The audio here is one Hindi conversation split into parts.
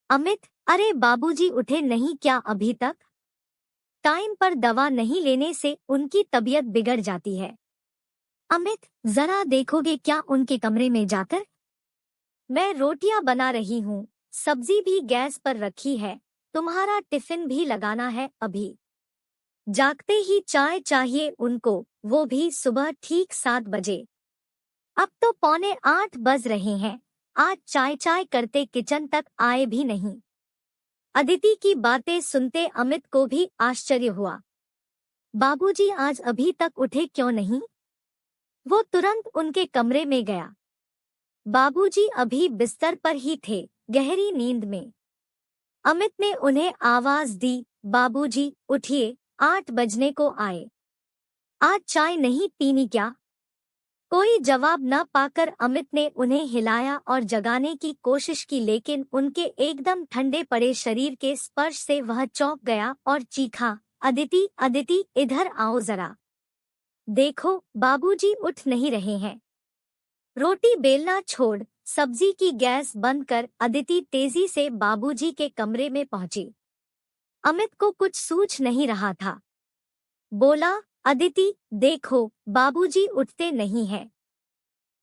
अमित, अरे बाबूजी उठे नहीं क्या अभी तक? टाइम पर दवा नहीं लेने से उनकी तबीयत बिगड़ जाती है। अमित, जरा देखोगे क्या उनके कमरे में जाकर? मैं रोटियां बना रही हूँ, सब्जी भी गैस पर रखी है, तुम्हारा टिफिन भी लगाना है अभी। जागते ही चाय चाहिए उनको, वो भी सुबह ठीक 7 बजे। अब तो पौने 8 बज रहे हैं, आज चाय चाय करते किचन तक आए भी नहीं। अदिति की बातें सुनते अमित को भी आश्चर्य हुआ। बाबूजी आज अभी तक उठे क्यों नहीं? वो तुरंत उनके कमरे में गया। बाबूजी अभी बिस्तर पर ही थे, गहरी नींद में। अमित ने उन्हें आवाज दी, बाबूजी उठिए, 8 बजने को आए। आज चाय नहीं पीनी क्या? कोई जवाब न पाकर अमित ने उन्हें हिलाया और जगाने की कोशिश की, लेकिन उनके एकदम ठंडे पड़े शरीर के स्पर्श से वह चौंक गया और चीखा, अदिति अदिति इधर आओ जरा। देखो बाबूजी उठ नहीं रहे हैं। रोटी बेलना छोड़ सब्जी की गैस बंद कर अदिति तेजी से बाबूजी के कमरे में पहुंची। अमित को कुछ सूझ नहीं रहा था। बोला, अदिति देखो बाबूजी उठते नहीं हैं।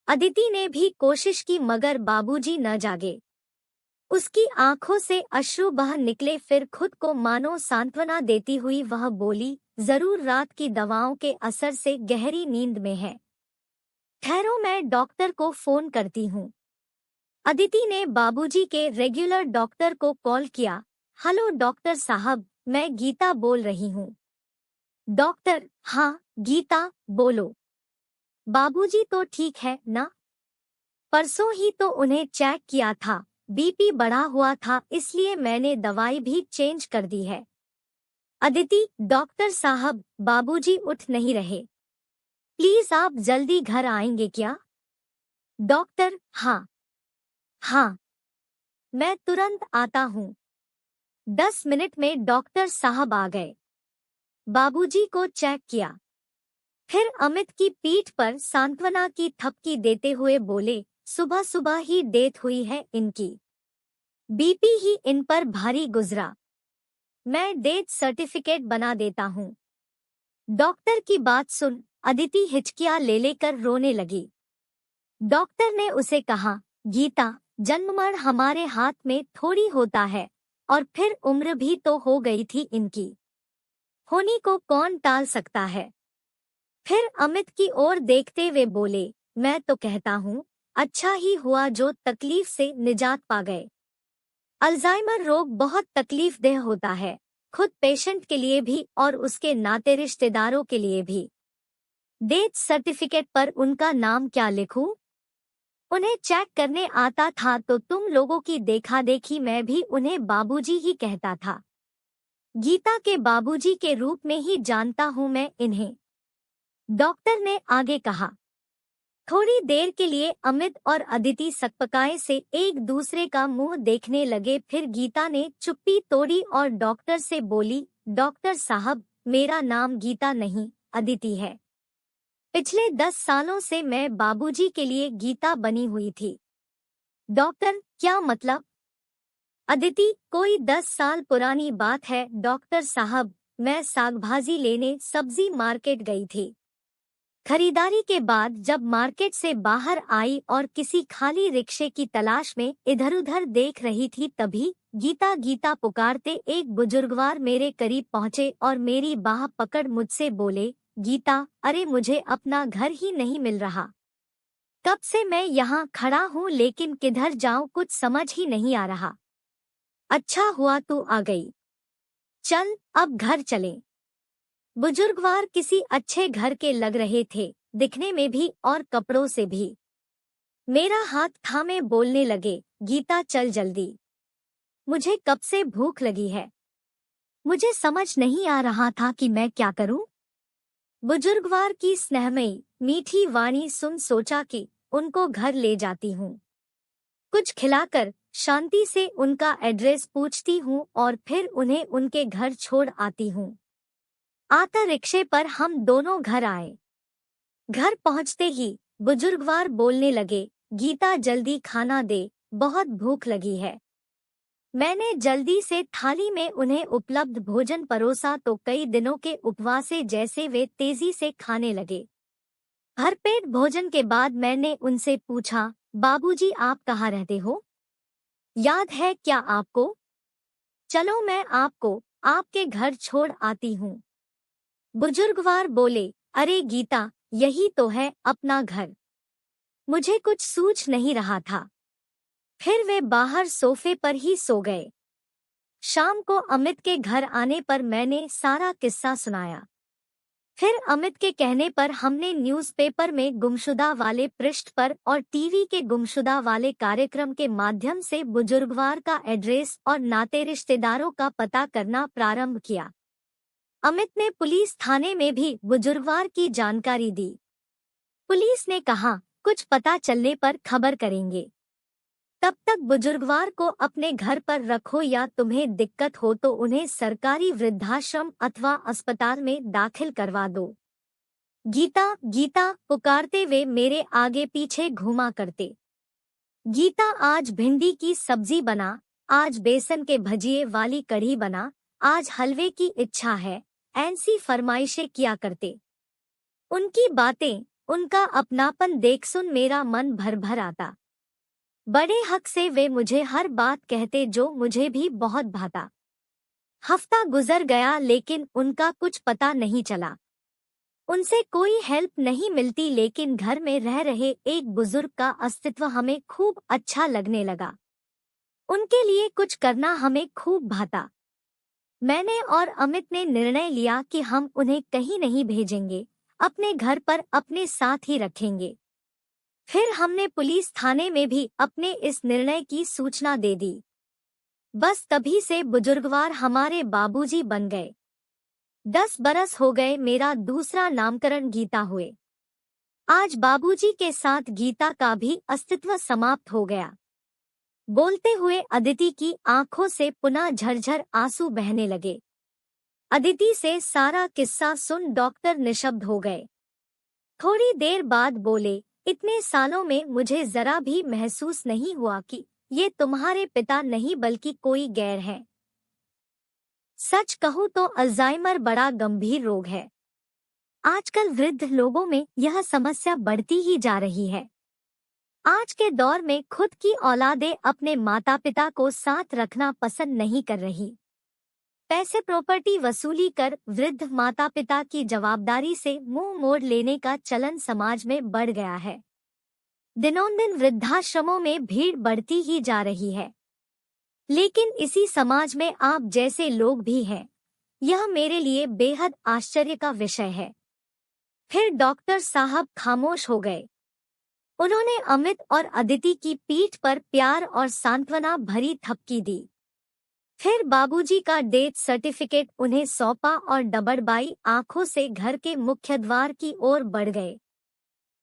अदिति ने भी कोशिश की मगर बाबूजी न जागे। उसकी आंखों से अश्रु बह निकले, फिर खुद को मानो सांत्वना देती हुई वह बोली, जरूर रात की दवाओं के असर से गहरी नींद में है। ठहरो मैं डॉक्टर को फोन करती हूँ। अदिति ने बाबूजी के रेगुलर डॉक्टर को कॉल किया। हेलो डॉक्टर साहब, मैं गीता बोल रही हूँ। डॉक्टर, हाँ गीता बोलो। बाबूजी तो ठीक है ना? परसों ही तो उन्हें चेक किया था, बीपी बढ़ा हुआ था, इसलिए मैंने दवाई भी चेंज कर दी है। अदिति, डॉक्टर साहब बाबूजी उठ नहीं रहे, प्लीज आप जल्दी घर आएंगे क्या? डॉक्टर, हाँ हाँ मैं तुरंत आता हूँ। 10 मिनट में डॉक्टर साहब आ गए। बाबूजी को चेक किया, फिर अमित की पीठ पर सांत्वना की थपकी देते हुए बोले, सुबह सुबह ही डेथ हुई है इनकी, बीपी ही इन पर भारी गुजरा। मैं डेथ सर्टिफिकेट बना देता हूँ। डॉक्टर की बात सुन अदिति हिचकियां ले लेकर रोने लगी। डॉक्टर ने उसे कहा, गीता जन्ममरण हमारे हाथ में थोड़ी होता है, और फिर उम्र भी तो हो गई थी इनकी, होनी को कौन टाल सकता है? फिर अमित की ओर देखते हुए बोले, मैं तो कहता हूँ अच्छा ही हुआ जो तकलीफ से निजात पा गए। अल्जाइमर रोग बहुत तकलीफदेह होता है, खुद पेशेंट के लिए भी और उसके नाते रिश्तेदारों के लिए भी। डेथ सर्टिफिकेट पर उनका नाम क्या लिखूं? उन्हें चेक करने आता था तो तुम लोगों की देखा देखी मैं भी उन्हें बाबूजी ही कहता था। गीता के बाबूजी के रूप में ही जानता हूँ मैं इन्हें। डॉक्टर ने आगे कहा। थोड़ी देर के लिए अमित और अदिति सकपकाए से एक दूसरे का मुंह देखने लगे, फिर गीता ने चुप्पी तोड़ी और डॉक्टर से बोली, डॉक्टर साहब मेरा नाम गीता नहीं अदिति है। पिछले 10 सालों से मैं बाबूजी के लिए गीता बनी हुई थी। डॉक्टर, क्या मतलब? अदिति, कोई 10 साल पुरानी बात है डॉक्टर साहब, मैं सागभाजी लेने सब्जी मार्केट गई थी। खरीदारी के बाद जब मार्केट से बाहर आई और किसी खाली रिक्शे की तलाश में इधर-उधर देख रही थी, तभी गीता गीता पुकारते एक बुजुर्गवार मेरे करीब पहुंचे और मेरी बाह पकड़ मुझसे बोले, गीता, अरे मुझे अपना घर ही नहीं मिल रहा। कब से मैं यहाँ खड़ा हूँ लेकिन किधर जाऊँ कुछ समझ ही नहीं आ रहा। अच्छा हुआ तू आ गई, चल अब घर चलें। बुजुर्गवार किसी अच्छे घर के लग रहे थे, दिखने में भी और कपड़ों से भी। मेरा हाथ थामे बोलने लगे, गीता चल जल्दी, मुझे कब से भूख लगी है। मुझे समझ नहीं आ रहा था कि मैं क्या करूं। बुजुर्गवार की स्नेहमयी मीठी वाणी सुन सोचा कि उनको घर ले जाती हूँ, कुछ खिलाकर शांति से उनका एड्रेस पूछती हूँ और फिर उन्हें उनके घर छोड़ आती हूँ। आता रिक्शे पर हम दोनों घर आए। घर पहुँचते ही बुजुर्गवार बोलने लगे, गीता जल्दी खाना दे, बहुत भूख लगी है। मैंने जल्दी से थाली में उन्हें उपलब्ध भोजन परोसा तो कई दिनों के उपवास से जैसे वे तेजी से खाने लगे। भरपेट भोजन के बाद मैंने उनसे पूछा, बाबूजी आप कहाँ रहते हो? याद है क्या आपको? चलो मैं आपको आपके घर छोड़ आती हूँ। बुजुर्गवार बोले, अरे गीता, यही तो है अपना घर। मुझे कुछ सूझ नहीं रहा था। फिर वे बाहर सोफे पर ही सो गए। शाम को अमित के घर आने पर मैंने सारा किस्सा सुनाया। फिर अमित के कहने पर हमने न्यूज़पेपर में गुमशुदा वाले पृष्ठ पर और टीवी के गुमशुदा वाले कार्यक्रम के माध्यम से बुजुर्गवार का एड्रेस और नाते रिश्तेदारों का पता करना प्रारंभ किया। अमित ने पुलिस थाने में भी बुजुर्गवार की जानकारी दी। पुलिस ने कहा, कुछ पता चलने पर खबर करेंगे। तब तक बुजुर्गवार को अपने घर पर रखो या तुम्हें दिक्कत हो तो उन्हें सरकारी वृद्धाश्रम अथवा अस्पताल में दाखिल करवा दो। गीता गीता पुकारते वे मेरे आगे पीछे घूमा करते। गीता आज भिंडी की सब्जी बना, आज बेसन के भजिए वाली कढ़ी बना, आज हलवे की इच्छा है, ऐसी फरमाइशें किया करते। उनकी बातें, उनका अपनापन देख सुन मेरा मन भर भर आता। बड़े हक से वे मुझे हर बात कहते जो मुझे भी बहुत भाता। हफ्ता गुजर गया लेकिन उनका कुछ पता नहीं चला। उनसे कोई हेल्प नहीं मिलती लेकिन घर में रह रहे एक बुजुर्ग का अस्तित्व हमें खूब अच्छा लगने लगा। उनके लिए कुछ करना हमें खूब भाता। मैंने और अमित ने निर्णय लिया कि हम उन्हें कहीं नहीं भेजेंगे, अपने घर पर अपने साथ ही रखेंगे। फिर हमने पुलिस थाने में भी अपने इस निर्णय की सूचना दे दी। बस तभी से बुजुर्गवार हमारे बाबूजी बन गए। 10 बरस हो गए मेरा दूसरा नामकरण गीता हुए। आज बाबूजी के साथ गीता का भी अस्तित्व समाप्त हो गया। बोलते हुए अदिति की आंखों से पुनः झरझर आंसू बहने लगे। अदिति से सारा किस्सा सुन डॉक्टर निशब्द हो गए। थोड़ी देर बाद बोले, इतने सालों में मुझे जरा भी महसूस नहीं हुआ कि ये तुम्हारे पिता नहीं बल्कि कोई गैर है। सच कहूं तो अल्जाइमर बड़ा गंभीर रोग है। आजकल वृद्ध लोगों में यह समस्या बढ़ती ही जा रही है। आज के दौर में खुद की औलादें अपने माता पिता को साथ रखना पसंद नहीं कर रही। पैसे प्रॉपर्टी वसूली कर वृद्ध माता पिता की जवाबदारी से मुंह मोड़ लेने का चलन समाज में बढ़ गया है। दिनोंदिन वृद्धाश्रमों में भीड़ बढ़ती ही जा रही है। लेकिन इसी समाज में आप जैसे लोग भी हैं, यह मेरे लिए बेहद आश्चर्य का विषय है। फिर डॉक्टर साहब खामोश हो गए। उन्होंने अमित और अदिति की पीठ पर प्यार और सांत्वना भरी थपकी दी। फिर बाबूजी का डेथ सर्टिफिकेट उन्हें सौंपा और डबडबाई आंखों से घर के मुख्य द्वार की ओर बढ़ गए।